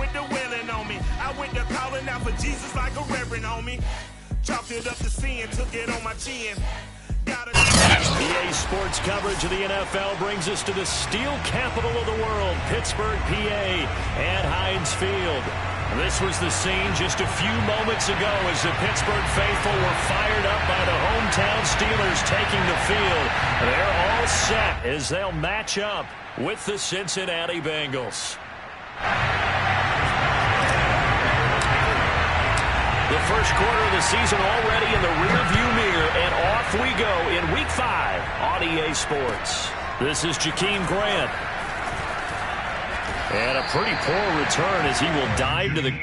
with the willing on me. I went to calling out for Jesus like a reverend on me. Chalked it up to sin, took it on my chin. EA Sports coverage of the NFL brings us to the steel capital of the world, Pittsburgh, PA, at Heinz Field. This was the scene just a few moments ago as the Pittsburgh faithful were fired up by the hometown Steelers taking the field. They're all set as they'll match up with the Cincinnati Bengals. The first quarter of the season already in the rearview mirror, and off we go in Week 5 on EA Sports. This is Jakeem Grant. And a pretty poor return as he will dive to the...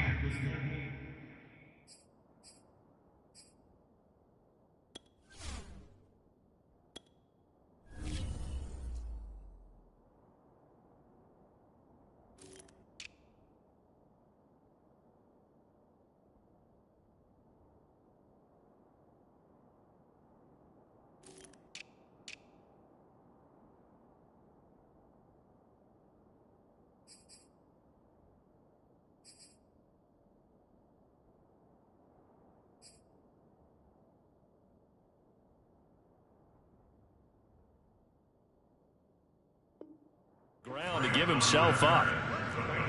ground to give himself up.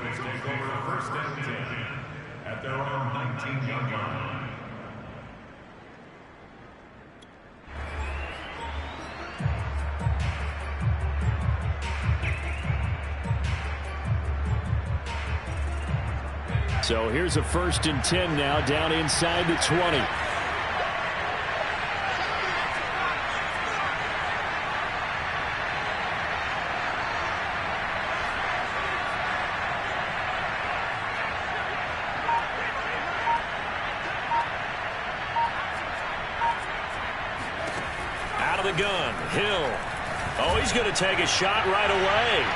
Let's take over first and 10 at their own 19-yard line. So here's a first and 10 now down inside the 20. Out of the gun, Hill. Oh, he's going to take a shot right away.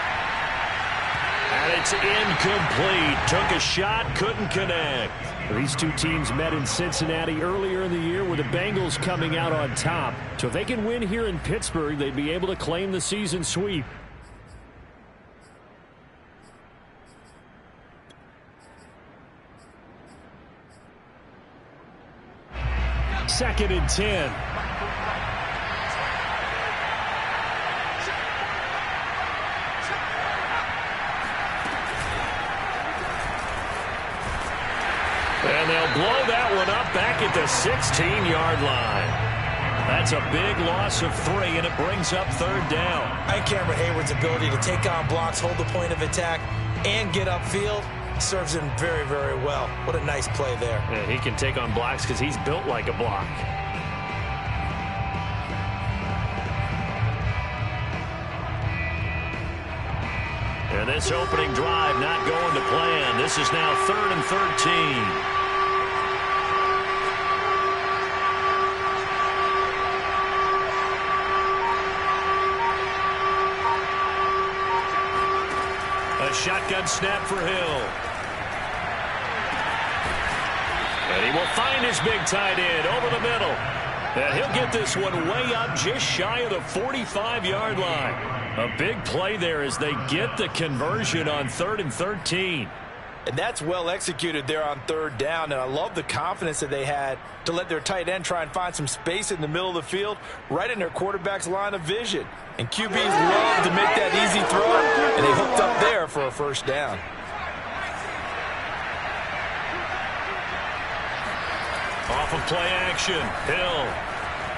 And it's incomplete. Took a shot, couldn't connect. These two teams met in Cincinnati earlier in the year with the Bengals coming out on top. So if they can win here in Pittsburgh, they'd be able to claim the season sweep. Second and 10. And they'll blow that one up back at the 16-yard line. That's a big loss of 3, and it brings up third down. I think Cameron Hayward's ability to take on blocks, hold the point of attack, and get upfield serves him very, very well. What a nice play there. Yeah, he can take on blocks because he's built like a block. And this opening drive not going to plan. This is now 3rd and 13. A shotgun snap for Hill. And he will find his big tight end over the middle. And he'll get this one way up just shy of the 45-yard line. A big play there as they get the conversion on 3rd and 13. And that's well executed there on 3rd down. And I love the confidence that they had to let their tight end try and find some space in the middle of the field, right in their quarterback's line of vision. And QBs love to make that easy throw, and they hooked up there for a first down. Off of play action,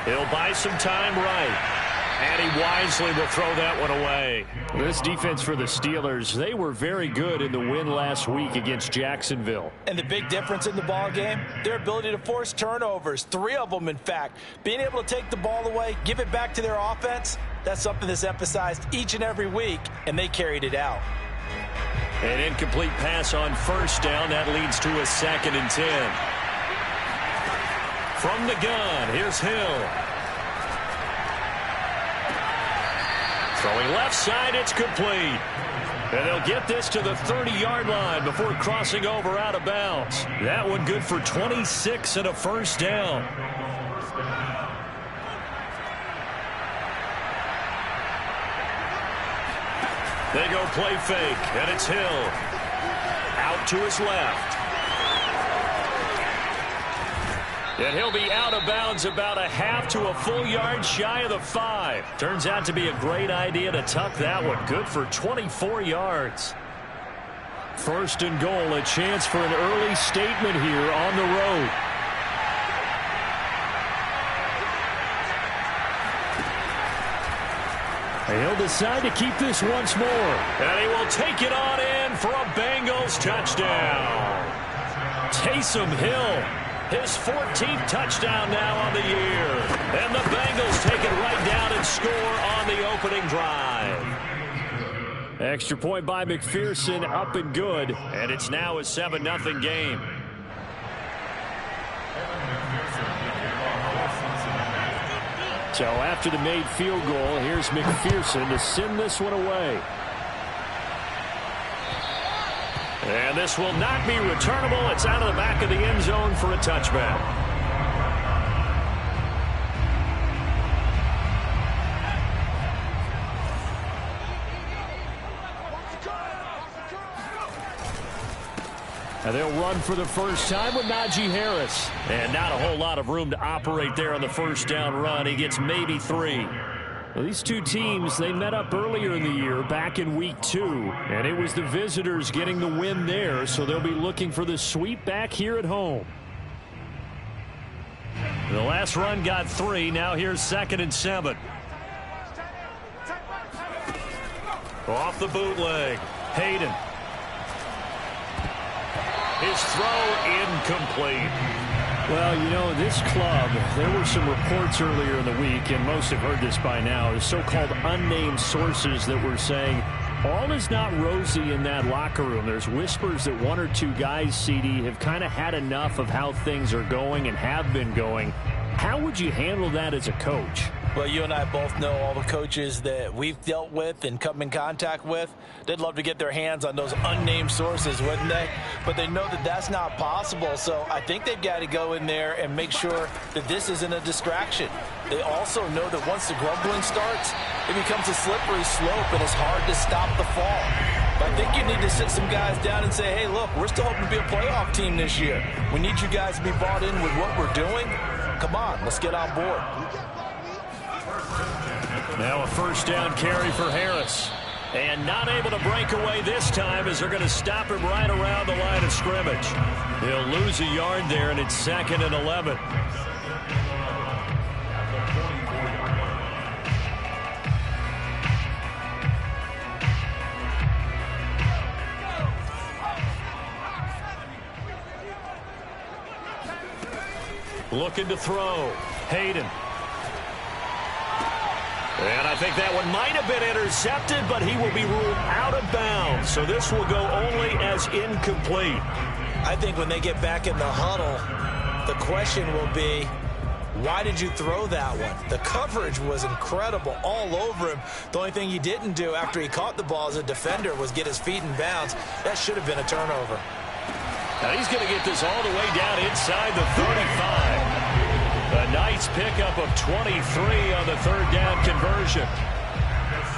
He'll buy some time right. And he wisely will throw that one away. This defense for the Steelers, they were very good in the win last week against Jacksonville. And the big difference in the ball game, their ability to force turnovers, 3 of them in fact. Being able to take the ball away, give it back to their offense, that's something that's emphasized each and every week, and they carried it out. An incomplete pass on first down. That leads to a 2nd and 10. From the gun, here's Hill. Throwing left side, it's complete. And they'll get this to the 30-yard line before crossing over out of bounds. That one good for 26 and a first down. They go play fake, and it's Hill. Out to his left. And he'll be out of bounds about a half to a full yard shy of the 5. Turns out to be a great idea to tuck that one. Good for 24 yards. First and goal, a chance for an early statement here on the road. He'll decide to keep this once more. And he will take it on in for a Bengals touchdown. Taysom Hill, his 14th touchdown now on the year. And the Bengals take it right down and score on the opening drive. Extra point by McPherson, up and good. And it's now a 7-0 game. So after the made field goal, here's McPherson to send this one away. And this will not be returnable. It's out of the back of the end zone for a touchback. And they'll run for the first time with Najee Harris. And not a whole lot of room to operate there on the first down run. He gets maybe 3. Well, these two teams, they met up earlier in the year, back in week 2. And it was the visitors getting the win there, so they'll be looking for the sweep back here at home. The last run got 3. Now here's 2nd and 7. Off the bootleg. Hayden. His throw incomplete. Well, you know, this club, there were some reports earlier in the week, and most have heard this by now, the so-called unnamed sources that were saying all is not rosy in that locker room. There's whispers that 1 or 2 guys, CD, have kind of had enough of how things are going and have been going. How would you handle that as a coach? Well, you and I both know all the coaches that we've dealt with and come in contact with. They'd love to get their hands on those unnamed sources, wouldn't they? But they know that that's not possible, so I think they've got to go in there and make sure that this isn't a distraction. They also know that once the grumbling starts, it becomes a slippery slope, and it's hard to stop the fall. But I think you need to sit some guys down and say, hey, look, we're still hoping to be a playoff team this year. We need you guys to be bought in with what we're doing. Come on, let's get on board. Now a first down carry for Harris. And not able to break away this time as they're going to stop him right around the line of scrimmage. He'll lose a yard there, and it's 2nd and 11. Looking to throw. Hayden. And I think that one might have been intercepted, but he will be ruled out of bounds. So this will go only as incomplete. I think when they get back in the huddle, the question will be, why did you throw that one? The coverage was incredible all over him. The only thing he didn't do after he caught the ball as a defender was get his feet in bounds. That should have been a turnover. Now he's going to get this all the way down inside the 35. A nice pickup of 23 on the third down conversion.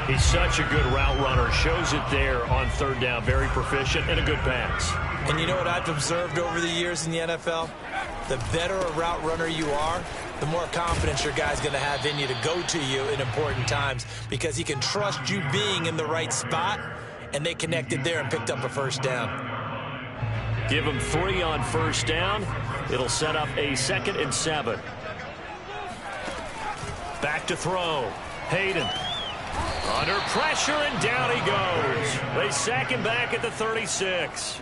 He's such a good route runner. Shows it there on third down. Very proficient and a good pass. And you know what I've observed over the years in the NFL? The better a route runner you are, the more confidence your guy's going to have in you to go to you in important times, because he can trust you being in the right spot, and they connected there and picked up a first down. Give him 3 on first down. It'll set up a 2nd and 7. Back to throw. Hayden. Under pressure, and down he goes. They sack him back at the 36.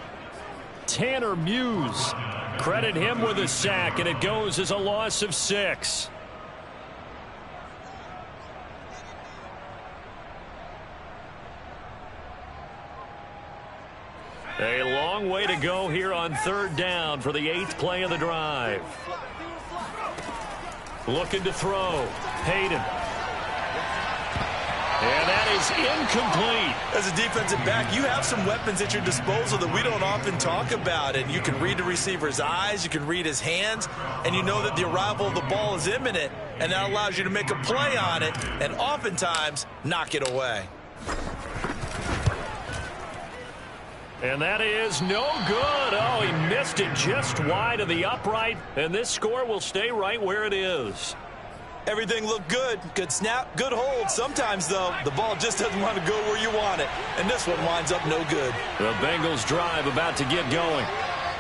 Tanner Muse. Credit him with a sack, and it goes as a loss of 6. A long way to go here on third down for the 8th play of the drive. Looking to throw. Hayden. And that is incomplete. As a defensive back, you have some weapons at your disposal that we don't often talk about. And you can read the receiver's eyes, you can read his hands, and you know that the arrival of the ball is imminent. And that allows you to make a play on it and oftentimes knock it away. And that is no good. Oh, he missed it just wide of the upright, and this score will stay right where it is. Everything looked good. Good snap, good hold. Sometimes, though, the ball just doesn't want to go where you want it. And this one winds up no good. The Bengals drive about to get going.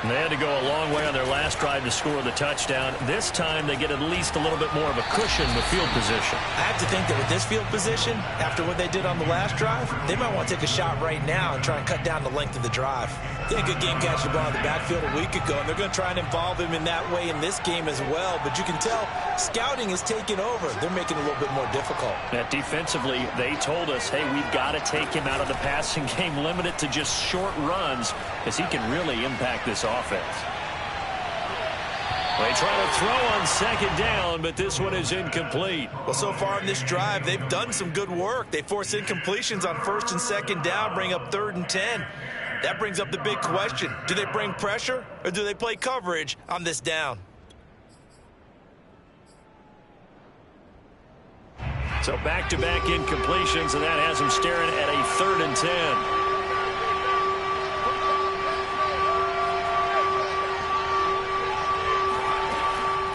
And they had to go a long way on their last drive to score the touchdown. This time they get at least a little bit more of a cushion with field position. I have to think that with this field position, after what they did on the last drive, they might want to take a shot right now and try and cut down the length of the drive. They had a good game catching the ball in the backfield a week ago, and they're going to try and involve him in that way in this game as well. But you can tell scouting is taking over. They're making it a little bit more difficult. Now, defensively, they told us, hey, we've got to take him out of the passing game, limit it to just short runs, as he can really impact this offense. They try to throw on second down, but this one is incomplete. Well, so far in this drive, they've done some good work. They force incompletions on first and second down, bring up 3rd and 10. That brings up the big question. Do they bring pressure, or do they play coverage on this down? So back-to-back incompletions, and that has him staring at a 3rd and 10.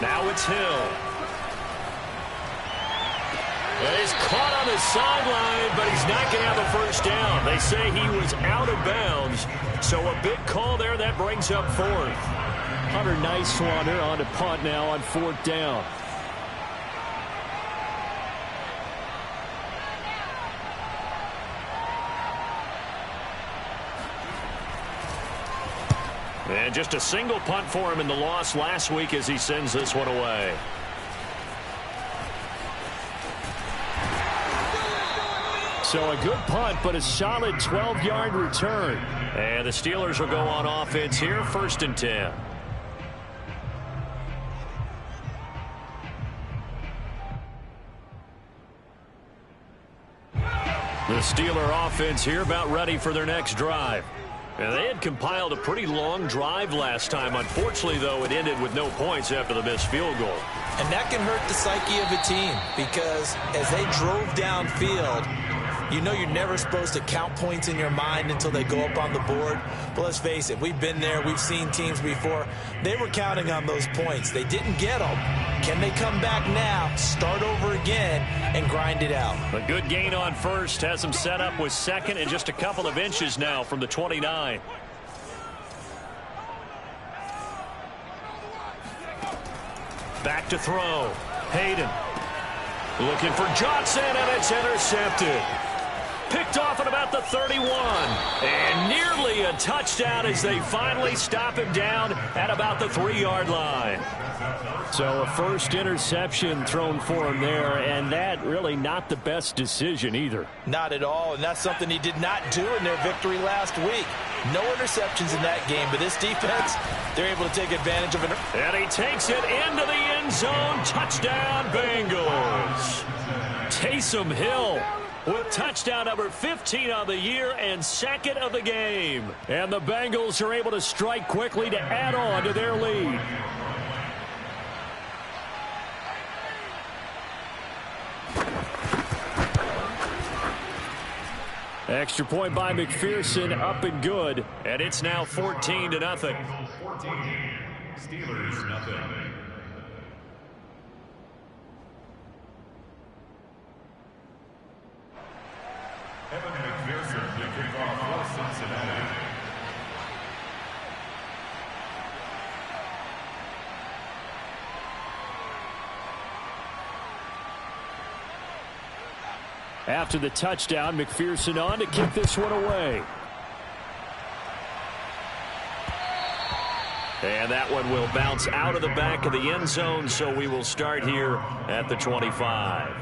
Now it's Hill. And he's caught on the sideline, but he's not going to have a first down. They say he was out of bounds. So a big call there. That brings up 4th. Hunter Nicewander on a punt now on 4th down. And just a single punt for him in the loss last week as he sends this one away. So a good punt, but a solid 12-yard return. And the Steelers will go on offense here, 1st and 10. The Steeler offense here about ready for their next drive. And they had compiled a pretty long drive last time. Unfortunately, though, it ended with no points after the missed field goal. And that can hurt the psyche of a team because as they drove downfield, you know you're never supposed to count points in your mind until they go up on the board. But let's face it, we've been there. We've seen teams before. They were counting on those points. They didn't get them. Can they come back now, start over again, and grind it out? A good gain on first has them set up with 2nd and just a couple of inches now from the 29. Back to throw. Hayden looking for Johnson, and it's intercepted. Picked off at about the 31. And nearly a touchdown as they finally stop him down at about the 3-yard line. So a first interception thrown for him there, and that really not the best decision either. Not at all, and that's something he did not do in their victory last week. No interceptions in that game, but this defense, they're able to take advantage of it. And he takes it into the end zone. Touchdown, Bengals. Taysom Hill with touchdown number 15 of the year and 2nd of the game. And the Bengals are able to strike quickly to add on to their lead. Extra point by McPherson, up and good. And it's now 14-0. 14. Steelers, nothing. Evan McPherson to kick off for Cincinnati. After the touchdown, McPherson on to kick this one away. And that one will bounce out of the back of the end zone, so we will start here at the 25.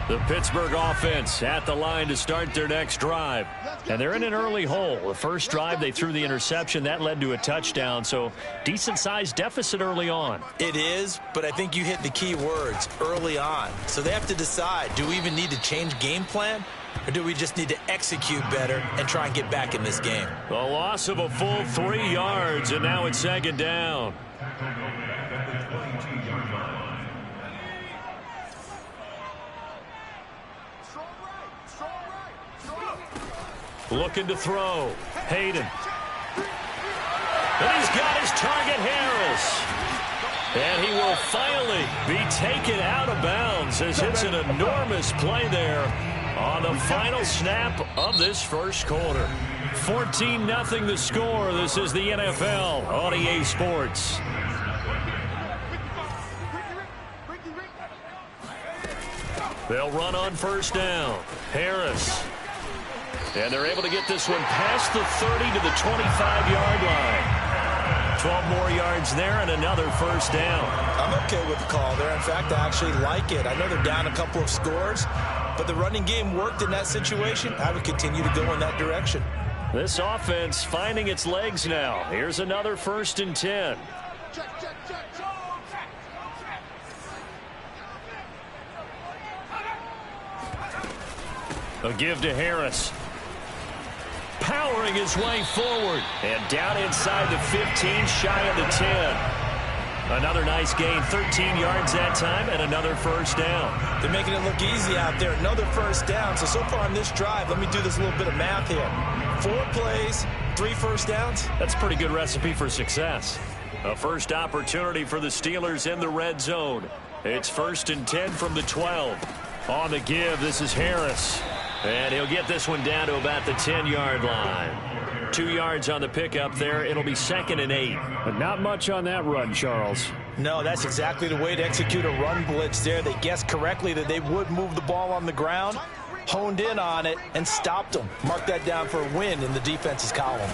The Pittsburgh offense at the line to start their next drive. And they're in an early hole. The first drive, they threw the interception. That led to a touchdown, so decent-sized deficit early on. It is, but I think you hit the key words, early on. So they have to decide, do we even need to change game plan, or do we just need to execute better and try and get back in this game? The loss of a full 3 yards, and now it's 2nd down. Looking to throw. Hayden. And he's got his target, Harris. And he will finally be taken out of bounds as it's an enormous play there on the final snap of this first quarter. 14-0 the score. This is the NFL on EA Sports. They'll run on first down. Harris. And they're able to get this one past the 30 to the 25-yard line. 12 more yards there and another first down. I'm okay with the call there. In fact, I actually like it. I know they're down a couple of scores, but the running game worked in that situation. I would continue to go in that direction. This offense finding its legs now. Here's another 1st and 10. A give to Harris. Powering his way forward. And down inside the 15, shy of the 10. Another nice gain, 13 yards that time, and another first down. They're making it look easy out there. Another first down. So far on this drive, let me do this little bit of math here. 4 plays, 3 first downs. That's a pretty good recipe for success. A first opportunity for the Steelers in the red zone. It's 1st and 10 from the 12. On the give, this is Harris. And he'll get this one down to about the 10-yard line. 2 yards on the pickup there. It'll be 2nd and 8. But not much on that run, Charles. No, that's exactly the way to execute a run blitz there. They guessed correctly that they would move the ball on the ground, honed in on it, and stopped them. Mark that down for a win in the defense's column.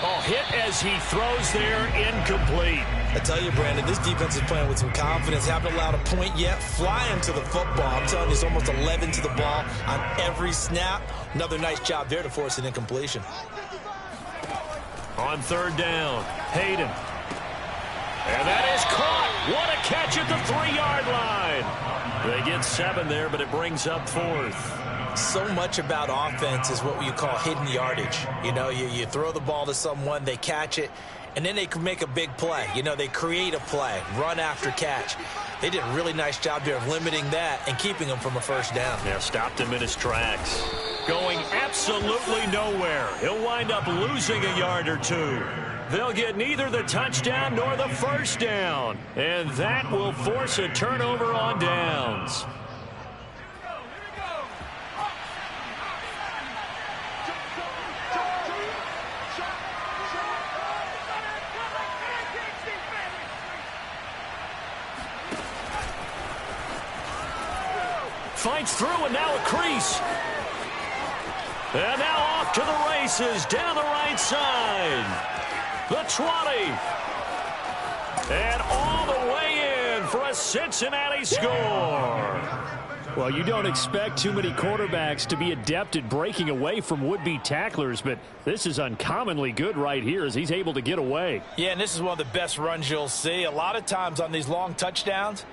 Oh, hit as he throws there, incomplete. I tell you, Brandon, this defense is playing with some confidence. Haven't allowed a point yet. Flying to the football. I'm telling you, it's almost 11 to the ball on every snap. Another nice job there to force an incompletion. On 3rd down, Hayden. And that is caught. What a catch at the 3-yard line. They get 7 there, but it brings up 4th. So much about offense is what you call hidden yardage. You know, you throw the ball to someone, they catch it, and then they can make a big play. You know, they create a play, run after catch. They did a really nice job there of limiting that and keeping him from a first down. Yeah, stopped him in his tracks. Going absolutely nowhere. He'll wind up losing a yard or 2. They'll get neither the touchdown nor the first down. And that will force a turnover on downs. Fights through and now a crease. And now off to the races down the right side. The 20. And all the way in for a Cincinnati score. Well, you don't expect too many quarterbacks to be adept at breaking away from would-be tacklers, but this is uncommonly good right here as he's able to get away. Yeah, and this is one of the best runs you'll see. A lot of times on these long touchdowns,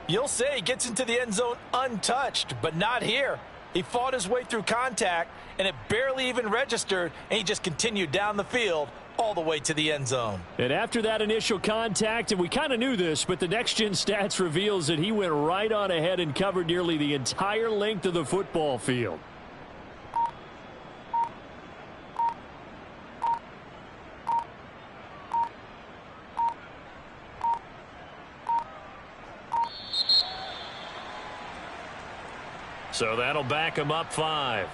you'll say he gets into the end zone untouched, but not here. He fought his way through contact, and it barely even registered, and he just continued down the field all the way to the end zone. And after that initial contact, and we kind of knew this, but the next-gen stats reveals that he went right on ahead and covered nearly the entire length of the football field. So that'll back him up 5.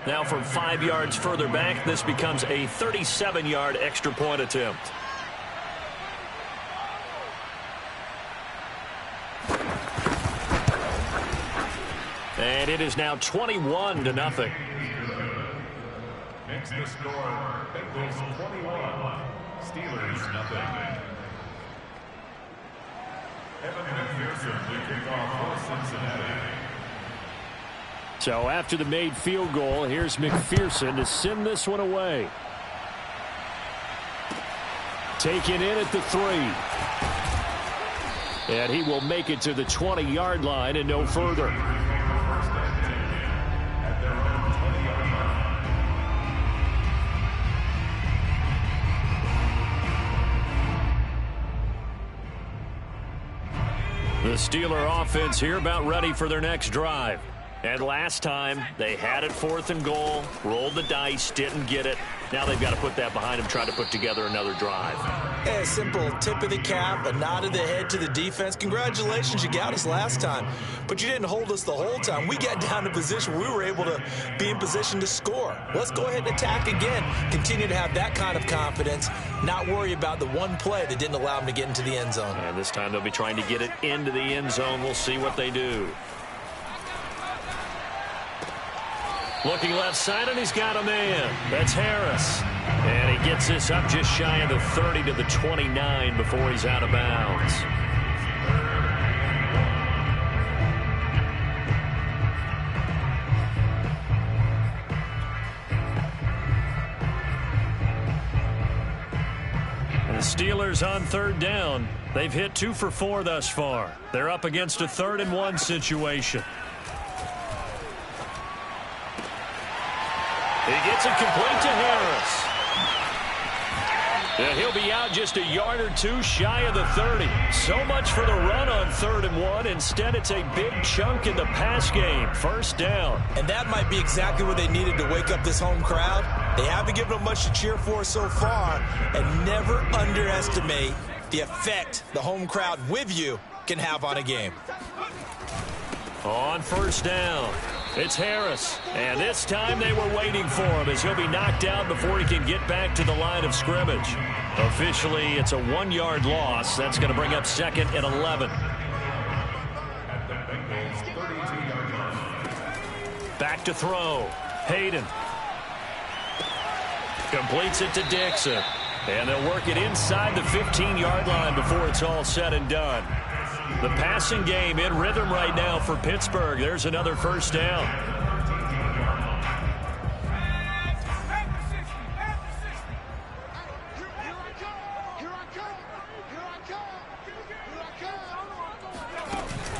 Now from 5 yards further back, this becomes a 37-yard extra point attempt. And it is now 21-0. Makes the score Bengals 21, Steelers nothing. Evan McPherson will kick off for Cincinnati. So after the made field goal, here's McPherson to send this one away. Taken in at the 3. And he will make it to the 20-yard line and no further. The Steeler offense here about ready for their next drive. And last time, they had it 4th and goal, rolled the dice, didn't get it. Now they've got to put that behind them, try to put together another drive. Hey, a simple tip of the cap, a nod of the head to the defense. Congratulations, you got us last time. But you didn't hold us the whole time. We got down to position where we were able to be in position to score. Let's go ahead and attack again. Continue to have that kind of confidence, not worry about the one play that didn't allow them to get into the end zone. And this time they'll be trying to get it into the end zone. We'll see what they do. Looking left side, and he's got a man. That's Harris. And he gets this up just shy of the 30 to the 29 before he's out of bounds. And the Steelers on 3rd down. They've hit 2 for 4 thus far. They're up against a 3rd and 1 situation. He gets it complete to Harris. And he'll be out just a yard or 2 shy of the 30. So much for the run on 3rd and 1. Instead, it's a big chunk in the pass game. 1st down. And that might be exactly what they needed to wake up this home crowd. They haven't given them much to cheer for so far. And never underestimate the effect the home crowd with you can have on a game. On 1st down, it's Harris. And this time they were waiting for him as he'll be knocked out before he can get back to the line of scrimmage. Officially, it's a 1-yard loss. That's going to bring up 2nd and 11. Back to throw. Hayden. Completes it to Dixon. And they'll work it inside the 15-yard line before it's all said and done. The passing game in rhythm right now for Pittsburgh. There's another 1st down.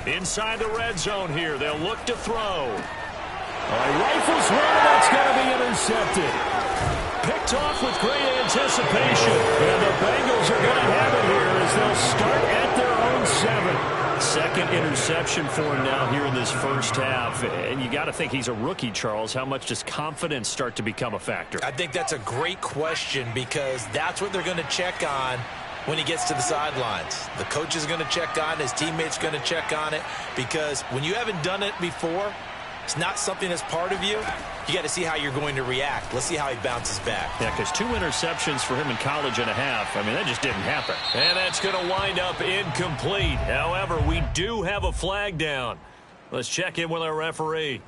Inside the red zone here. They'll look to throw. Rifles one, and that's going to be intercepted. Picked off with great anticipation. And the Bengals are going to have it here as they'll start at their own 7. 2nd interception for him now here in this 1st half. And you got to think he's a rookie, Charles. How much does confidence start to become a factor? I think that's a great question because that's what they're going to check on when he gets to the sidelines. The coach is going to check on it. His teammates are going to check on it because when you haven't done it before, it's not something that's part of you. You got to see how you're going to react. Let's see how he bounces back. Yeah, because 2 interceptions for him in college and a half. I mean, that just didn't happen. And that's going to wind up incomplete. However, we do have a flag down. Let's check in with our referee.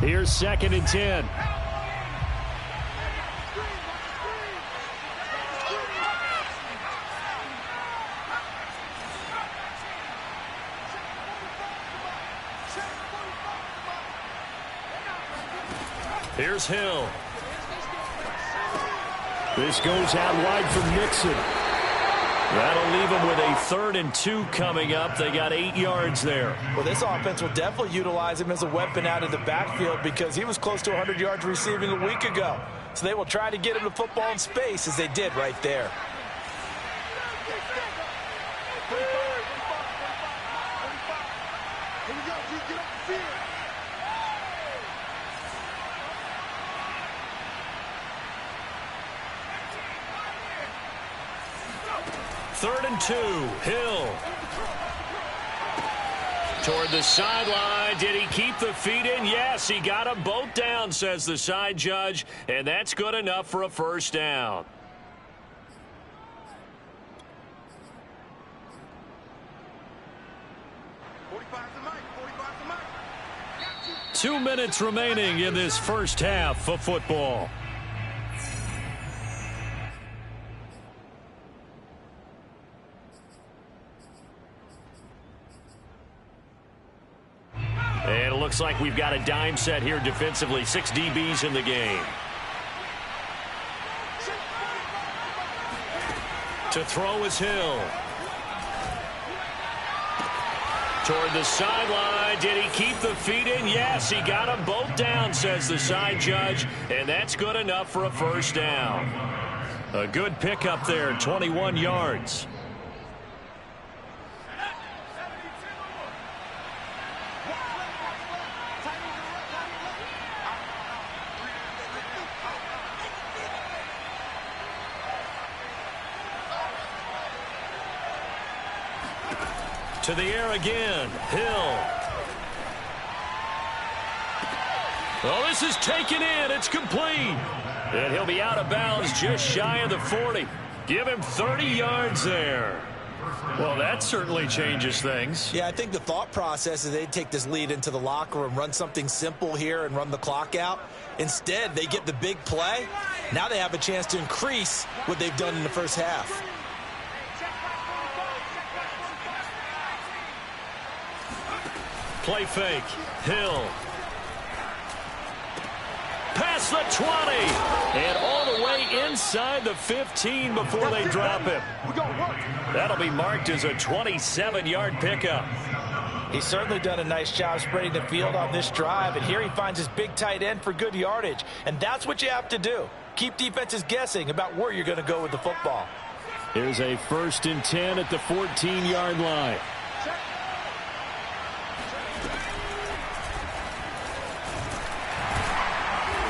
Here's 2nd and 10. Here's Hill. This goes out wide from Nixon. That'll leave them with a 3rd and 2 coming up. They got 8 yards there. Well, this offense will definitely utilize him as a weapon out of the backfield because he was close to 100 yards receiving a week ago. So they will try to get him the football in space as they did right there. Third and 2. Hill. Toward the sideline. Did he keep the feet in? Yes, he got them both down, says the side judge. And that's good enough for a 1st down. Two minutes remaining in this 1st half of football. And it looks like we've got a dime set here defensively. 6 DBs in the game. To throw is Hill. Toward the sideline. Did he keep the feet in? Yes, he got them both down, says the side judge. And that's good enough for a 1st down. A good pickup there, 21 yards. To the air again. Hill. Oh, this is taken in. It's complete. And he'll be out of bounds just shy of the 40. Give him 30 yards there. Well, that certainly changes things. Yeah, I think the thought process is they'd take this lead into the locker room, run something simple here and run the clock out. Instead, they get the big play. Now they have a chance to increase what they've done in the first half. Play fake. Hill. Past the 20. And all the way inside the 15 before they drop him. That'll be marked as a 27-yard pickup. He's certainly done a nice job spreading the field on this drive. And here he finds his big tight end for good yardage. And that's what you have to do. Keep defenses guessing about where you're going to go with the football. Here's a 1st and 10 at the 14-yard line.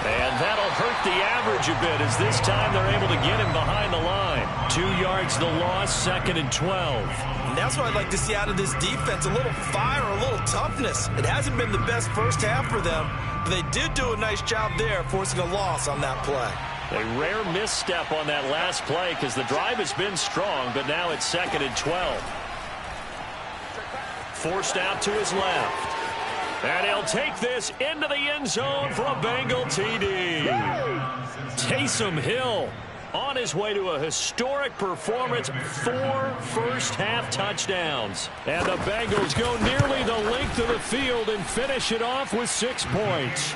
And that'll hurt the average a bit as this time they're able to get him behind the line. 2 yards the loss, 2nd and 12. And that's what I'd like to see out of this defense, a little fire, a little toughness. It hasn't been the best first half for them, but they did do a nice job there forcing a loss on that play. A rare misstep on that last play because the drive has been strong, but now it's 2nd and 12. Forced out to his left. And he'll take this into the end zone for a Bengal TD. Taysom Hill on his way to a historic performance, 4 first-half touchdowns. And the Bengals go nearly the length of the field and finish it off with 6 points.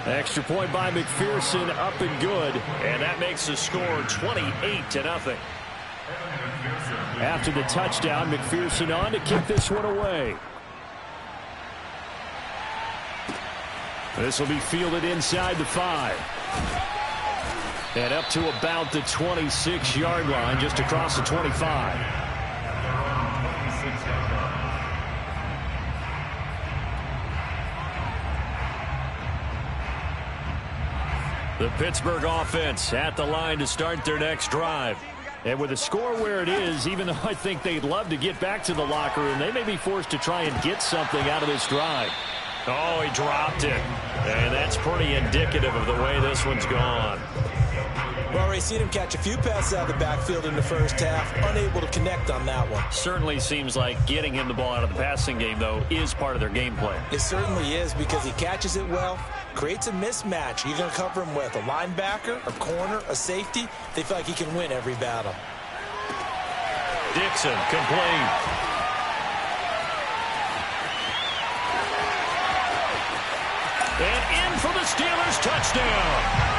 Extra point by McPherson, up and good. And that makes the score 28-0. After the touchdown, McPherson on to kick this one away. This will be fielded inside the 5. And up to about the 26-yard line, just across the 25. The Pittsburgh offense at the line to start their next drive. And with the score where it is, even though I think they'd love to get back to the locker room, they may be forced to try and get something out of this drive. Oh, he dropped it. And that's pretty indicative of the way this one's gone. Well, Ray, seen him catch a few passes out of the backfield in the first half, unable to connect on that one. Certainly seems like getting him the ball out of the passing game, though, is part of their game plan. It certainly is because he catches it well, creates a mismatch. You're going to cover him with a linebacker, a corner, a safety. They feel like he can win every battle. Dixon, complete. And in for the Steelers, touchdown.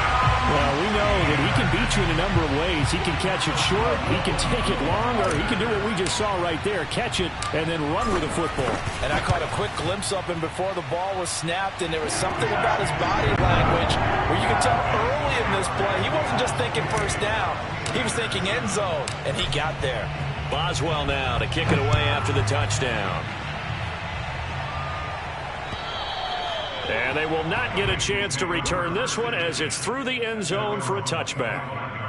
Well, we know that he can beat you in a number of ways. He can catch it short, he can take it long, or he can do what we just saw right there, catch it and then run with the football. And I caught a quick glimpse of him before the ball was snapped, and there was something about his body language where you could tell early in this play he wasn't just thinking first down. He was thinking end zone, and he got there. Boswell now to kick it away after the touchdown. And they will not get a chance to return this one as it's through the end zone for a touchback.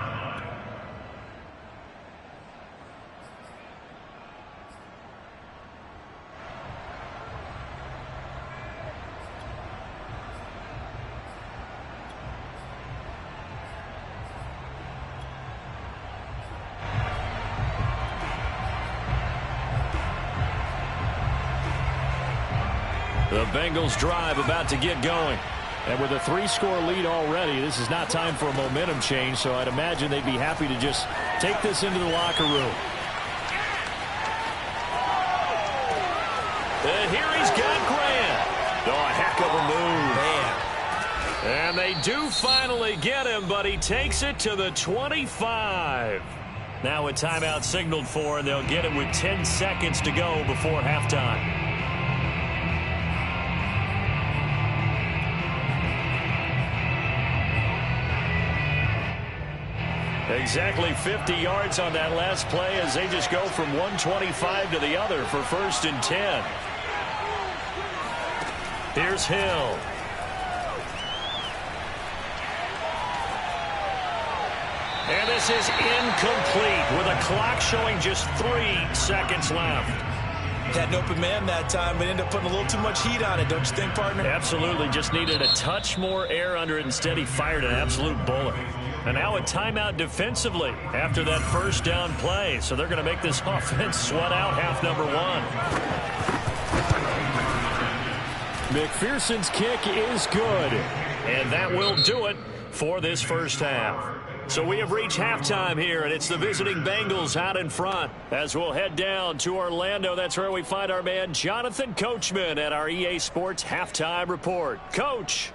The Bengals drive about to get going. And with a 3-score lead already, this is not time for a momentum change, so I'd imagine they'd be happy to just take this into the locker room. And here he's got Grant. Oh, a heck of a move. Man. And they do finally get him, but he takes it to the 25. Now a timeout signaled for, and they'll get it with 10 seconds to go before halftime. exactly 50 yards on that last play as they just go from 125 to the other for 1st and 10. Here's Hill. And this is incomplete with a clock showing just 3 seconds left. Had an open man that time, but ended up putting a little too much heat on it, don't you think, partner? Absolutely. Just needed a touch more air under it. Instead, he fired an absolute bullet. And now a timeout defensively after that 1st down play. So they're going to make this offense sweat out half number 1. McPherson's kick is good. And that will do it for this 1st half. So we have reached halftime here, and it's the visiting Bengals out in front. As we'll head down to Orlando, that's where we find our man Jonathan Coachman at our EA Sports Halftime Report. Coach.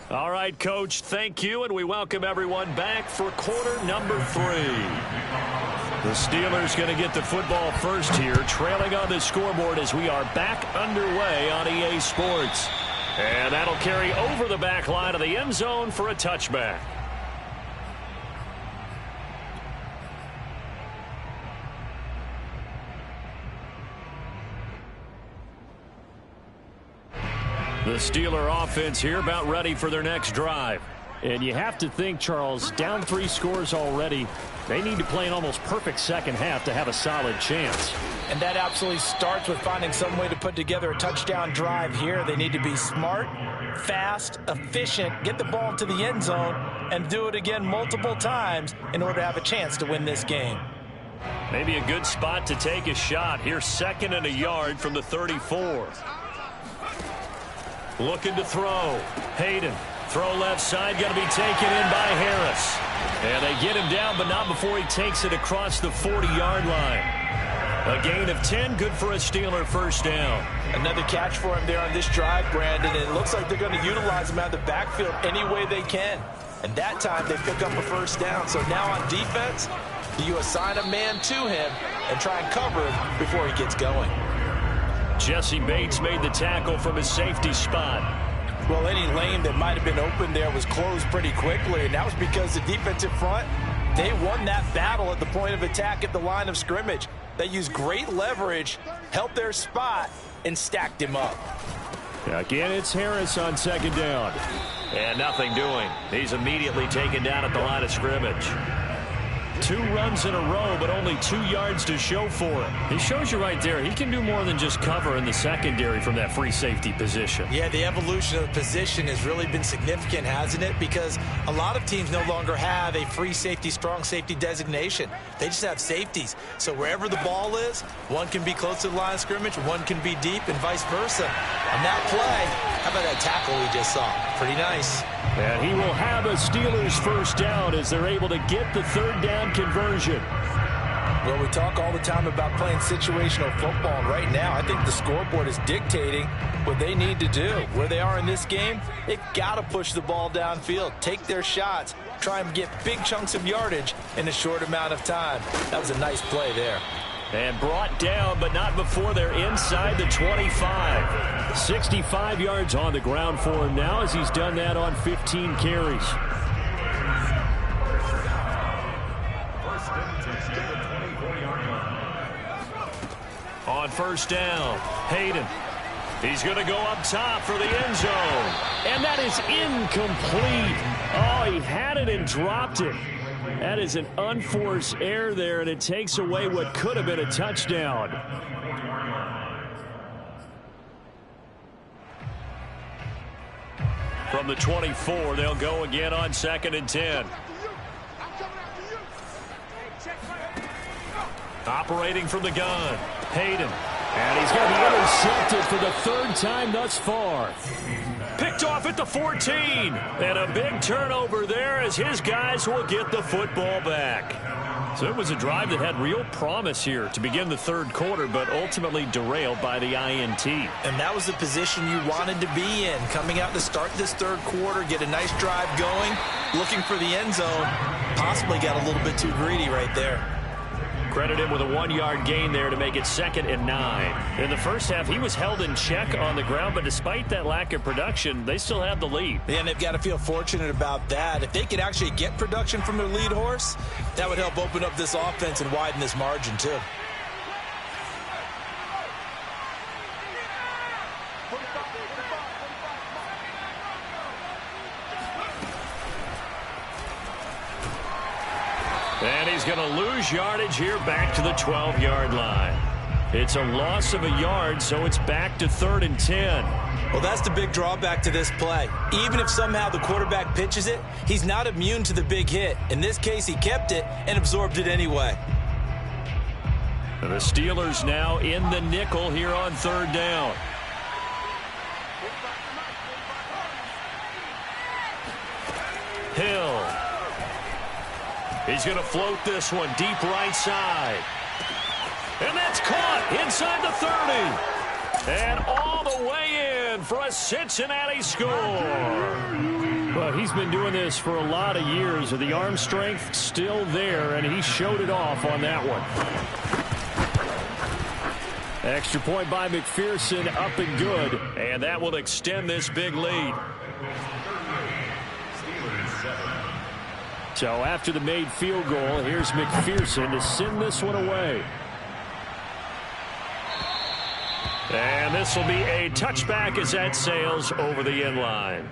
All right, Coach, thank you, and we welcome everyone back for quarter number 3. The Steelers going to get the football first here, trailing on the scoreboard as we are back underway on EA Sports. And that'll carry over the back line of the end zone for a touchback. The Steeler offense here about ready for their next drive. And you have to think, Charles, down 3 scores already. They need to play an almost perfect second half to have a solid chance. And that absolutely starts with finding some way to put together a touchdown drive here. They need to be smart, fast, efficient, get the ball to the end zone, and do it again multiple times in order to have a chance to win this game. Maybe a good spot to take a shot. Here's 2nd and a yard from the 34. Looking to throw. Hayden. Throw left side, going to be taken in by Harris. And they get him down, but not before he takes it across the 40-yard line. A gain of 10, good for a Steeler 1st down. Another catch for him there on this drive, Brandon. And it looks like they're going to utilize him out of the backfield any way they can. And that time they pick up a 1st down. So now on defense, you assign a man to him and try and cover him before he gets going. Jesse Bates made the tackle from his safety spot. Well, any lane that might have been open there was closed pretty quickly, and that was because the defensive front, they won that battle at the point of attack at the line of scrimmage. They used great leverage, held their spot, and stacked him up. Again, it's Harris on 2nd down. And nothing doing. He's immediately taken down at the line of scrimmage. 2 runs in a row, but only 2 yards to show for it. He shows you right there, he can do more than just cover in the secondary from that free safety position. Yeah, the evolution of the position has really been significant, hasn't it? Because a lot of teams no longer have a free safety, strong safety designation. They just have safeties. So wherever the ball is, one can be close to the line of scrimmage, one can be deep, and vice versa. On that play, how about that tackle we just saw? Pretty nice. And he will have a Steelers 1st down as they're able to get the 3rd down conversion. Well, we talk all the time about playing situational football, and right now I think the scoreboard is dictating what they need to do. Where they are in this game, they've got to push the ball downfield, take their shots, try and get big chunks of yardage in a short amount of time. That was a nice play there. And brought down, but not before they're inside the 25. 65 yards on the ground for him now as he's done that on 15 carries. On 1st down, Hayden. He's going to go up top for the end zone. And that is incomplete. Oh, he had it and dropped it. That is an unforced error there, and it takes away what could have been a touchdown. From the 24, they'll go again on 2nd and 10. Operating from the gun, Hayden. And he's going to be intercepted for the 3rd time thus far. Picked off at the 14. And a big turnover there as his guys will get the football back. So it was a drive that had real promise here to begin the 3rd quarter, but ultimately derailed by the INT. And that was the position you wanted to be in. Coming out to start this 3rd quarter, get a nice drive going, looking for the end zone. Possibly got a little bit too greedy right there. Credit him with a 1-yard gain there to make it 2nd and 9. In the first half, he was held in check on the ground, but despite that lack of production, they still have the lead. Yeah, and they've got to feel fortunate about that. If they could actually get production from their lead horse, that would help open up this offense and widen this margin too. And he's going to lose yardage here back to the 12-yard line. It's a loss of a yard, so it's back to 3rd and 10. Well, that's the big drawback to this play. Even if somehow the quarterback pitches it, he's not immune to the big hit. In this case, he kept it and absorbed it anyway. And the Steelers now in the nickel here on 3rd down. Hill. He's going to float this one deep right side. And that's caught inside the 30. And all the way in for a Cincinnati score. Well, he's been doing this for a lot of years. The arm strength still there, and he showed it off on that one. Extra point by McPherson, up and good. And that will extend this big lead. So after the made field goal, here's McPherson to send this one away. And this will be a touchback as that sails over the end line.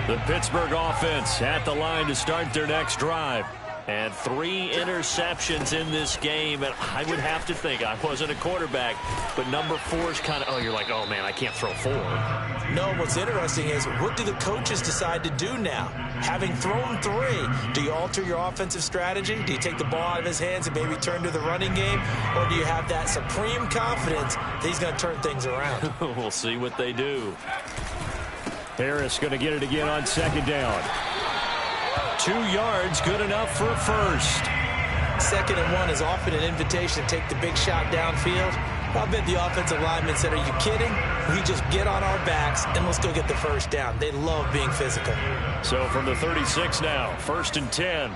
The Pittsburgh offense at the line to start their next drive. And 3 interceptions in this game. And I would have to think, I wasn't a quarterback, but number 4 is kind of, oh, you're like, oh, man, I can't throw 4. No, what's interesting is, what do the coaches decide to do now? Having thrown 3, do you alter your offensive strategy? Do you take the ball out of his hands and maybe turn to the running game? Or do you have that supreme confidence that he's going to turn things around? We'll see what they do. Harris going to get it again on 2nd down. 2 yards, good enough for a first. 2nd and 1 is often an invitation to take the big shot downfield. I bet the offensive lineman said, are you kidding? We just get on our backs and let's go get the first down. They love being physical. So from the 36 now, 1st and 10.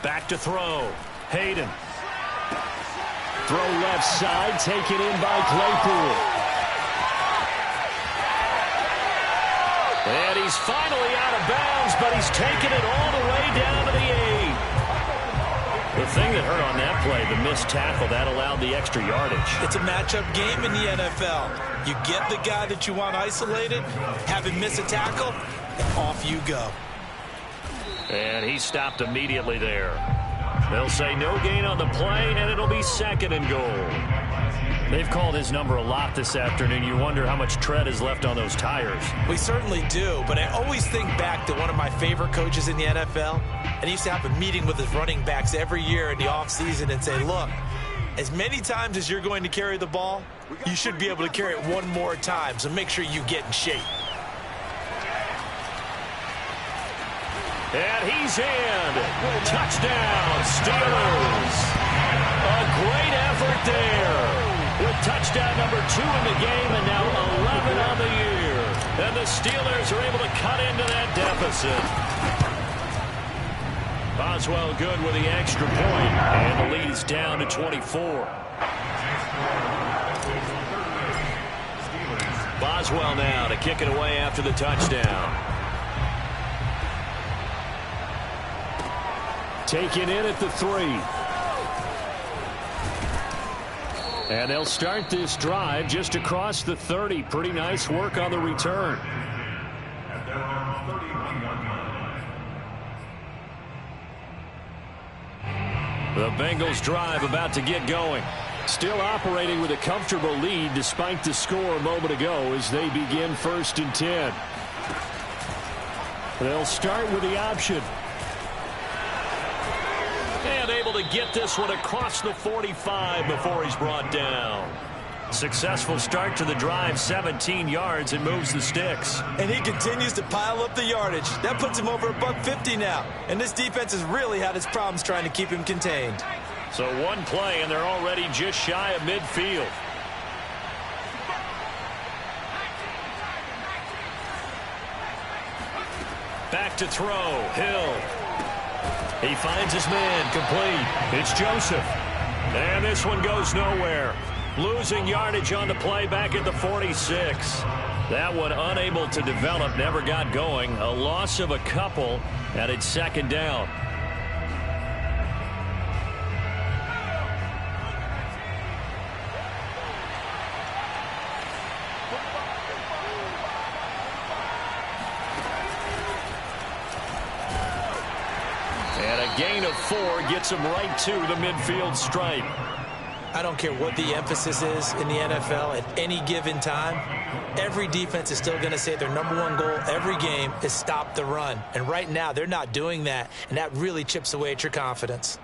Back to throw. Hayden. Throw left side, taken in by Claypool. And he's finally out of bounds, but he's taken it all the way down to the 8. The thing that hurt on that play, the missed tackle, that allowed the extra yardage. It's a matchup game in the NFL. You get the guy that you want isolated, have him miss a tackle, and off you go. And he stopped immediately there. They'll say no gain on the play, and it'll be 2nd and goal. They've called his number a lot this afternoon. You wonder how much tread is left on those tires. We certainly do, but I always think back to one of my favorite coaches in the NFL, and he used to have a meeting with his running backs every year in the offseason and say, look, as many times as you're going to carry the ball, you should be able to carry it one more time, so make sure you get in shape. And he's in. Touchdown, Steelers. A great effort there. With touchdown number 2 in the game and now 11 on the year. And the Steelers are able to cut into that deficit. Boswell good with the extra point, and the lead is down to 24. Boswell now to kick it away after the touchdown. Taken in at the 3. And they'll start this drive just across the 30. Pretty nice work on the return. The Bengals drive about to get going. Still operating with a comfortable lead despite the score a moment ago as they begin 1st and 10. They'll start with the option. And able to get this one across the 45 before he's brought down. Successful start to the drive, 17 yards, and moves the sticks. And he continues to pile up the yardage. That puts him over $150 now. And this defense has really had its problems trying to keep him contained. So one play, and they're already just shy of midfield. Back to throw. Hill. He finds his man, complete. It's Joseph. And this one goes nowhere. Losing yardage on the play back at the 46. That one unable to develop, never got going. A loss of a couple, and it's second down. And a gain of 4 gets him right to the midfield stripe. I don't care what the emphasis is in the NFL at any given time. Every defense is still going to say their #1 goal every game is stop the run. And right now, they're not doing that, and that really chips away at your confidence.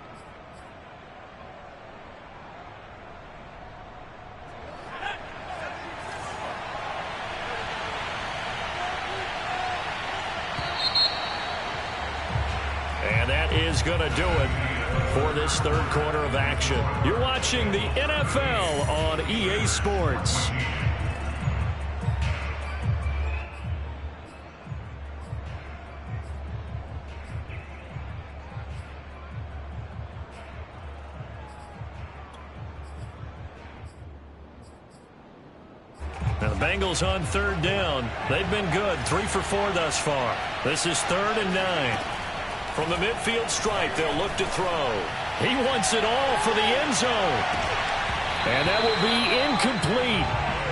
And that is going to do it for this third quarter of action. You're watching the NFL on EA Sports. Now the Bengals on third down. They've been good, 3 for 4 thus far. This is 3rd and 9. From the midfield stripe, they'll look to throw. He wants it all for the end zone. And that will be incomplete.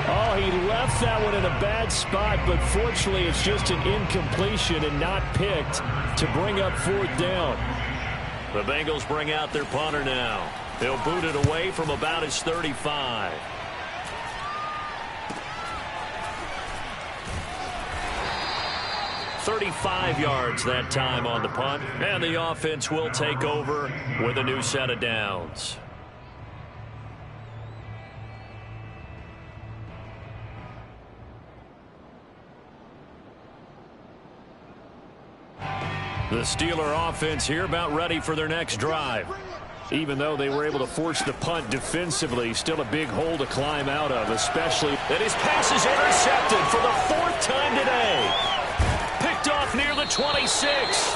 Oh, he left that one in a bad spot, but fortunately it's just an incompletion and not picked to bring up 4th down. The Bengals bring out their punter now. They'll boot it away from about his 35. $35 yards that time on the punt, and the offense will take over with a new set of downs. The Steeler offense here about ready for their next drive. Even though they were able to force the punt defensively, still a big hole to climb out of, especially that his pass is intercepted for the 4th time today. Picked off near the 26.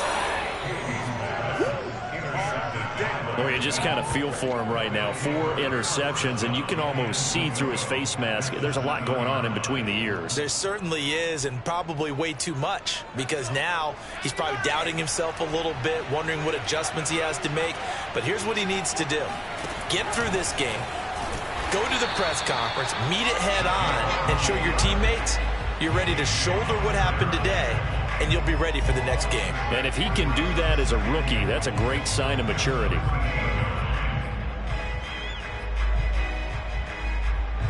Well, you just kind of feel for him right now. 4 interceptions, and you can almost see through his face mask. There's a lot going on in between the ears. There certainly is, and probably way too much, because now he's probably doubting himself a little bit, wondering what adjustments he has to make. But here's what he needs to do. Get through this game, go to the press conference, meet it head on, and show your teammates you're ready to shoulder what happened today, and you'll be ready for the next game. And if he can do that as a rookie, that's a great sign of maturity.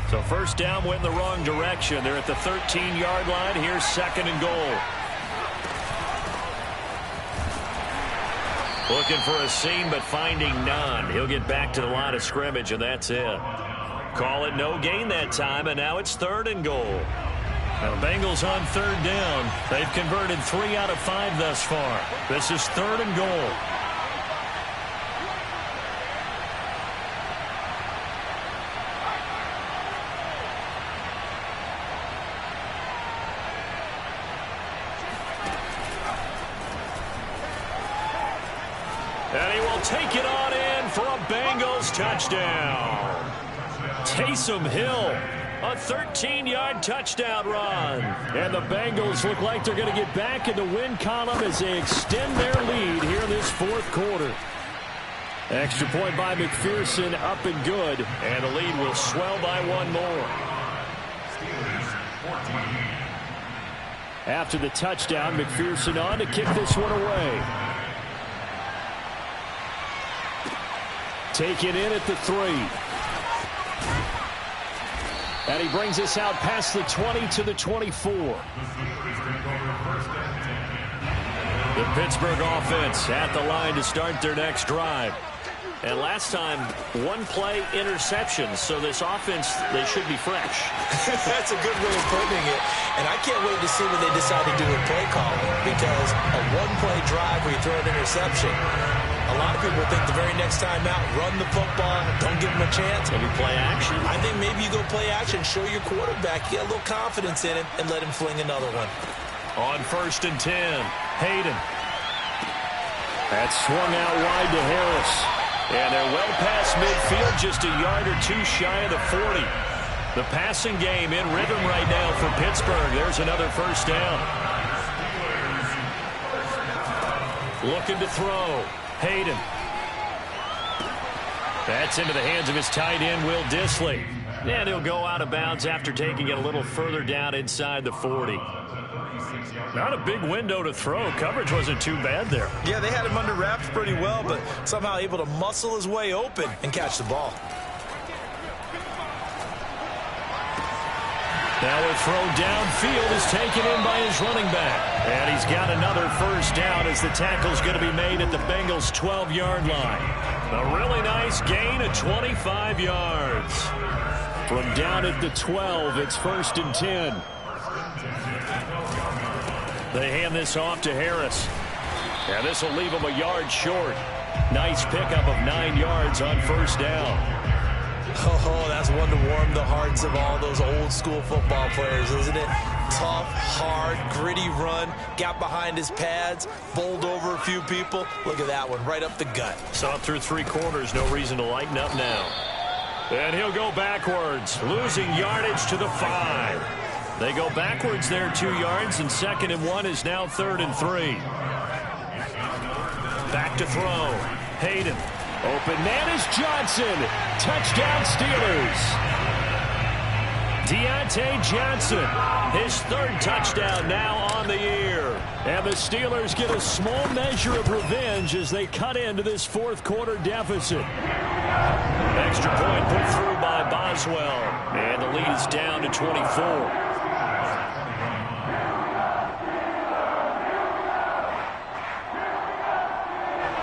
So first down went in the wrong direction. They're at the 13-yard line. Here's 2nd and goal. Looking for a seam, but finding none. He'll get back to the line of scrimmage, and that's it. Call it no gain that time, and now it's 3rd and goal. Now the Bengals on 3rd down. They've converted 3 out of 5 thus far. This is 3rd and goal. And he will take it on in for a Bengals touchdown. Taysom Hill. A 13-yard touchdown run. And the Bengals look like they're going to get back in the win column as they extend their lead here in this 4th quarter. Extra point by McPherson, up and good. And the lead will swell by 1 more. After the touchdown, McPherson on to kick this one away. Taken in at the 3. And he brings us out past the 20 to the 24. The Pittsburgh offense at the line to start their next drive. And last time, 1-play interception. So this offense, they should be fresh. That's a good way of putting it. And I can't wait to see what they decide to do with play calling. Because a 1-play drive where you throw an interception, a lot of people think the very next time out, run the football, don't give him a chance. Maybe play action. I think maybe you go play action, show your quarterback, get a little confidence in him, and let him fling another one. On 1st and 10, Hayden. That's swung out wide to Harris. And they're well past midfield, just a yard or two shy of the 40. The passing game in rhythm right now for Pittsburgh. There's another first down. Looking to throw. Hayden. That's into the hands of his tight end, Will Dissly. And he'll go out of bounds after taking it a little further down inside the 40. Not a big window to throw. Coverage wasn't too bad there. Yeah, they had him under wraps pretty well, but somehow able to muscle his way open and catch the ball. Now a throw downfield is taken in by his running back. And he's got another first down as the tackle's going to be made at the Bengals' 12-yard line. A really nice gain of 25 yards. From down at the 12, it's 1st and 10. They hand this off to Harris. And this will leave him a yard short. Nice pickup of 9 yards on first down. Oh, that's one to warm the hearts of all those old-school football players, isn't it? Tough, hard, gritty run. Got behind his pads, bowled over a few people. Look at that one, right up the gut. Saw it through 3 quarters. No reason to lighten up now. And he'll go backwards, losing yardage to the 5. They go backwards there 2 yards, and 2nd and 1 is now 3rd and 3. Back to throw. Hayden. Open man is Johnson. Touchdown Steelers. Deontay Johnson, his 3rd touchdown now on the year. And the Steelers get a small measure of revenge as they cut into this 4th quarter deficit. Extra point put through by Boswell. And the lead is down to 24.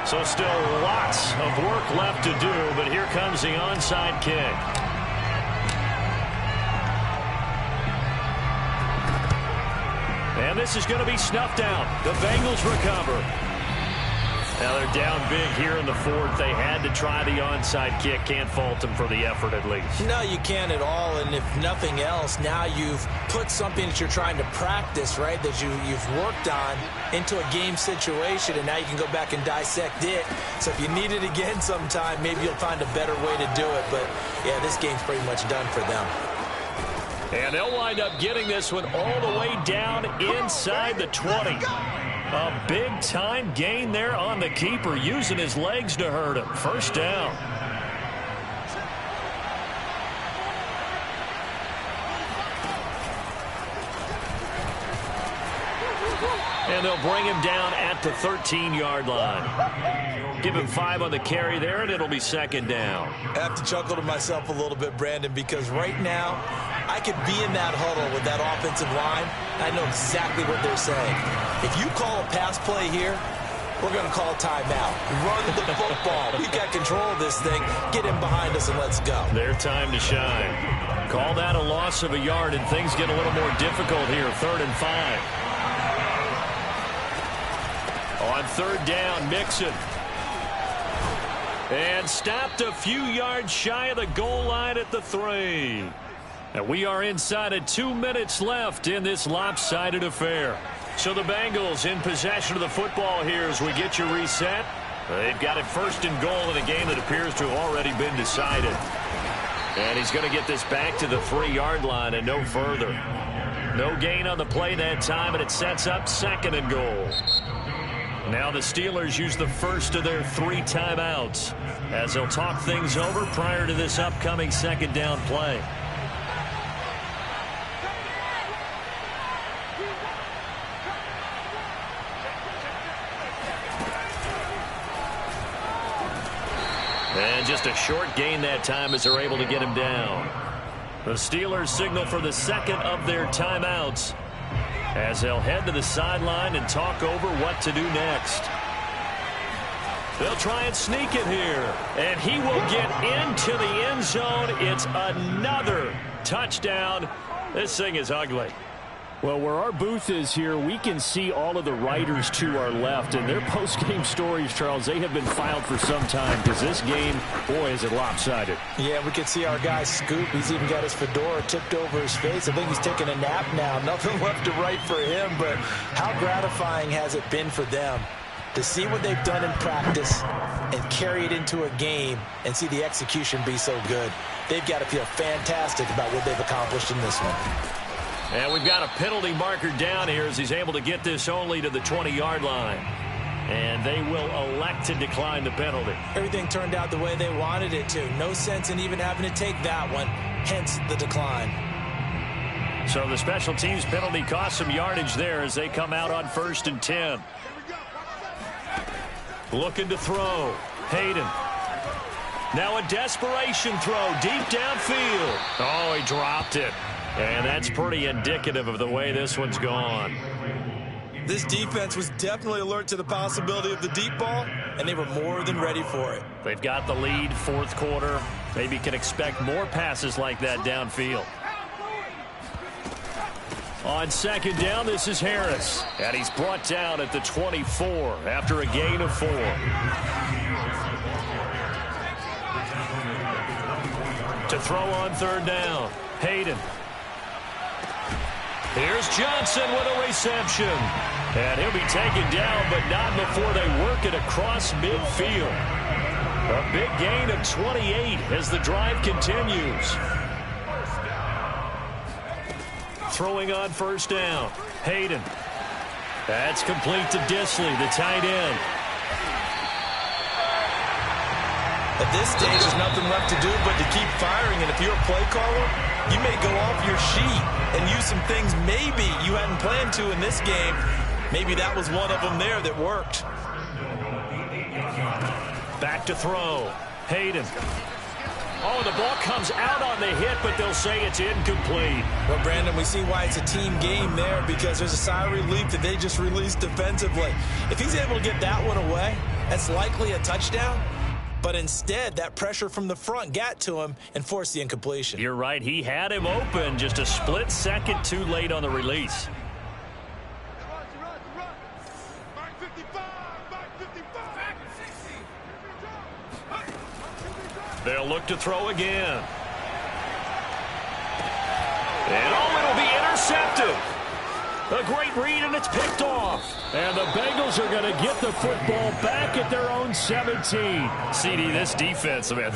So still lots of work left to do, but here comes the onside kick. And this is going to be snuffed out. The Bengals recover. Now they're down big here in the 4th. They had to try the onside kick. Can't fault them for the effort at least. No, you can't at all. And if nothing else, now you've put something that you're trying to practice, right, that you've worked on into a game situation, and now you can go back and dissect it. So if you need it again sometime, maybe you'll find a better way to do it. But, yeah, this game's pretty much done for them. And they'll wind up getting this one all the way down inside the 20. A big-time gain there on the keeper, using his legs to hurt him. First down. And they'll bring him down at the 13-yard line. Give him 5 on the carry there, and it'll be 2nd down. I have to chuckle to myself a little bit, Brandon, because right now I could be in that huddle with that offensive line. I know exactly what they're saying. If you call a pass play here, we're going to call a timeout. Run the football. We've got control of this thing. Get him behind us and let's go. Their time to shine. Call that a loss of a yard, and things get a little more difficult here. 3rd and 5. On 3rd down, Mixon. And stopped a few yards shy of the goal line at the 3. And we are inside of 2 minutes left in this lopsided affair. So the Bengals in possession of the football here as we get you reset. They've got it 1st and goal in a game that appears to have already been decided. And he's going to get this back to the 3-yard line and no further. No gain on the play that time, and it sets up 2nd and goal. Now the Steelers use the first of their 3 timeouts as they'll talk things over prior to this upcoming 2nd down play. And just a short gain that time as they're able to get him down. The Steelers signal for the 2nd of their timeouts as they'll head to the sideline and talk over what to do next. They'll try and sneak it here. And he will get into the end zone. It's another touchdown. This thing is ugly. Well, where our booth is here, we can see all of the writers to our left. And their post-game stories, Charles, they have been filed for some time because this game, boy, is it lopsided. Yeah, we can see our guy Scoop. He's even got his fedora tipped over his face. I think he's taking a nap now. Nothing left to write for him, but how gratifying has it been for them to see what they've done in practice and carry it into a game and see the execution be so good. They've got to feel fantastic about what they've accomplished in this one. And we've got a penalty marker down here as he's able to get this only to the 20-yard line. And they will elect to decline the penalty. Everything turned out the way they wanted it to. No sense in even having to take that one, hence the decline. So the special teams penalty cost some yardage there as they come out on 1st and 10. Looking to throw. Hayden. Now a desperation throw deep downfield. Oh, he dropped it. And that's pretty indicative of the way this one's gone. This defense was definitely alert to the possibility of the deep ball, and they were more than ready for it. They've got the lead, 4th quarter. Maybe can expect more passes like that downfield. On 2nd down, this is Harris. And he's brought down at the 24 after a gain of 4. To throw on 3rd down, Hayden. Here's Johnson with a reception. And he'll be taken down, but not before they work it across midfield. A big gain of 28 as the drive continues. Throwing on 1st down. Hayden. That's complete to Disley, the tight end. At this stage, there's nothing left to do but to keep firing. And if you're a play caller, you may go off your sheet and use some things maybe you hadn't planned to in this game. Maybe that was one of them there that worked. Back to throw. Hayden. Oh, the ball comes out on the hit, but they'll say it's incomplete. Well, Brandon, we see why it's a team game there because there's a sigh of relief that they just released defensively. If he's able to get that one away, that's likely a touchdown. But instead, that pressure from the front got to him and forced the incompletion. You're right. He had him open, just a split second too late on the release. They'll look to throw again. And oh, it'll be intercepted. A great read, and it's picked off. And the Bengals are going to get the football back at their own 17. CD, this defense, man,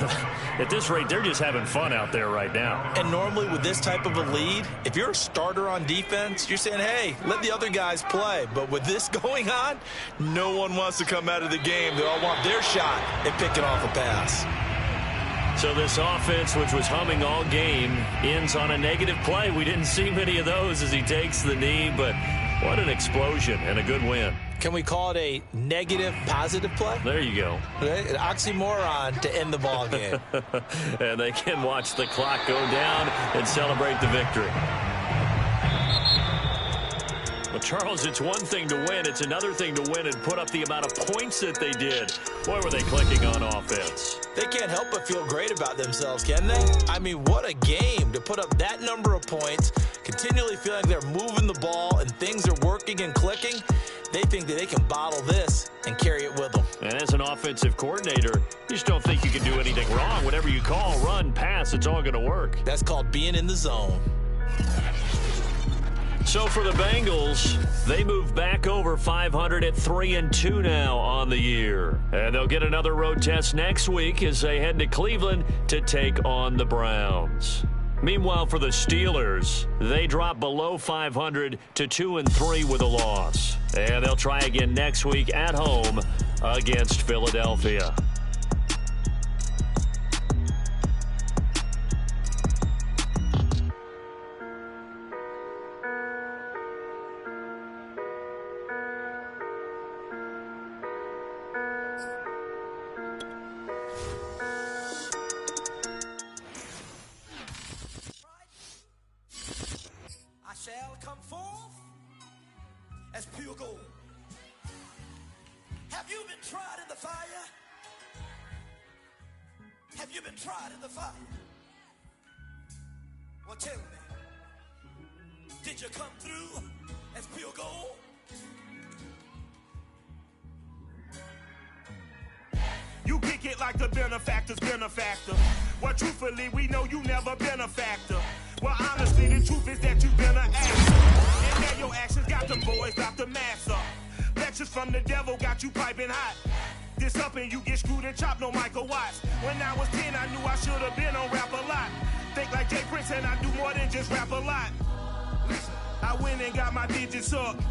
at this rate, they're just having fun out there right now. And normally with this type of a lead, if you're a starter on defense, you're saying, hey, let the other guys play. But with this going on, no one wants to come out of the game. They all want their shot at picking off a pass. So this offense, which was humming all game, ends on a negative play. We didn't see many of those as he takes the knee, but what an explosion and a good win. Can we call it a negative positive play? There you go. An oxymoron to end the ball game. And they can watch the clock go down and celebrate the victory. Well, Charles, it's one thing to win. It's another thing to win and put up the amount of points that they did. Boy, were they clicking on offense. They can't help but feel great about themselves, can they? I mean, what a game to put up that number of points, continually feeling they're moving the ball and things are working and clicking. They think that they can bottle this and carry it with them. And as an offensive coordinator, you just don't think you can do anything wrong. Whatever you call, run, pass, it's all going to work. That's called being in the zone. So for the Bengals, they move back over 500 at 3-2 now on the year. And they'll get another road test next week as they head to Cleveland to take on the Browns. Meanwhile, for the Steelers, they drop below 500 to 2-3 with a loss. And they'll try again next week at home against Philadelphia. Shall come forth as pure gold. Have you been tried in the fire? Have you been tried in the fire? Well, tell me, did you come through as pure gold? You kick it like the benefactor's benefactor. Well, truthfully, we know you never been a factor. Well, honestly, the truth is that you've been an actor. And now your actions got them boys about to mass up. Distractions from the devil got you piping hot. This up and you get screwed and chopped, no Michael Watts. When I was 10, I knew I should have been on rap a lot. Think like Jay Prince and I do more than just rap a lot. I went and got my digits up.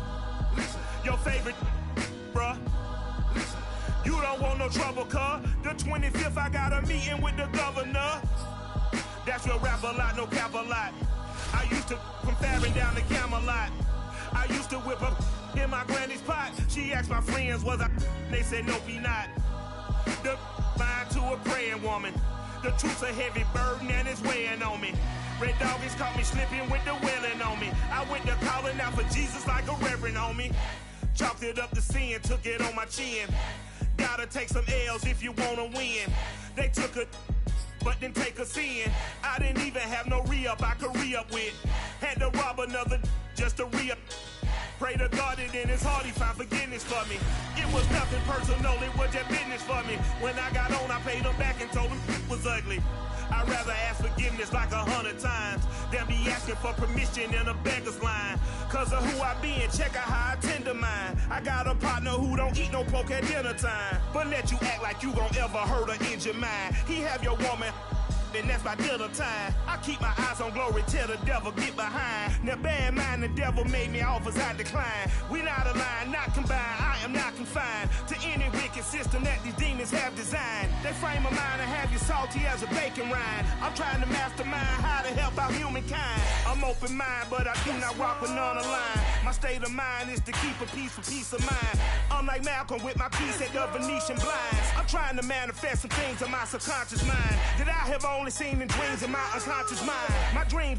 Your favorite, bruh. You don't want no trouble, cuz. The 25th, I got a meeting with the governor. That's your rap a lot, no cap a lot. I used to from Farron down to Camelot. I used to whip up in my granny's pot. She asked my friends, was I? They said, nope, he not. The line to a praying woman. The truth's a heavy burden and it's weighing on me. Red doggies caught me slipping with the wailing on me. I went to calling out for Jesus like a reverend on me. Chalked it up to sin, took it on my chin. Gotta take some L's if you wanna win. They took a but didn't take a sin. I didn't even have no re-up I could re-up with. Had to rob another just to re-up. Pray to God that in his heart he found forgiveness for me. It was nothing personal, it was just business for me. When I got on, I paid him back and told him it was ugly. I'd rather ask forgiveness like 100 times than be asking for permission in a beggar's line. Cause of who I be and check out how I tend to mine. I got a partner who don't eat no pork at dinner time, but let you act like you gon' ever hurt or injure mine. He have your woman, and that's my dinner time. I keep my eyes on glory till the devil get behind. Now bad mind, the devil made me offers I decline. We not aligned, not combined, I am not confined to any wicked system that these demons have designed. They frame a mind and have you salty as a bacon rind. I'm trying to mastermind how to help out humankind. I'm open mind, but I do not rock with none aligned. My state of mind is to keep a peace for peace of mind. I'm like Malcolm with my piece at the Venetian blinds. I'm trying to manifest some things in my subconscious mind that I have only seen in dreams in my unconscious mind. My dreams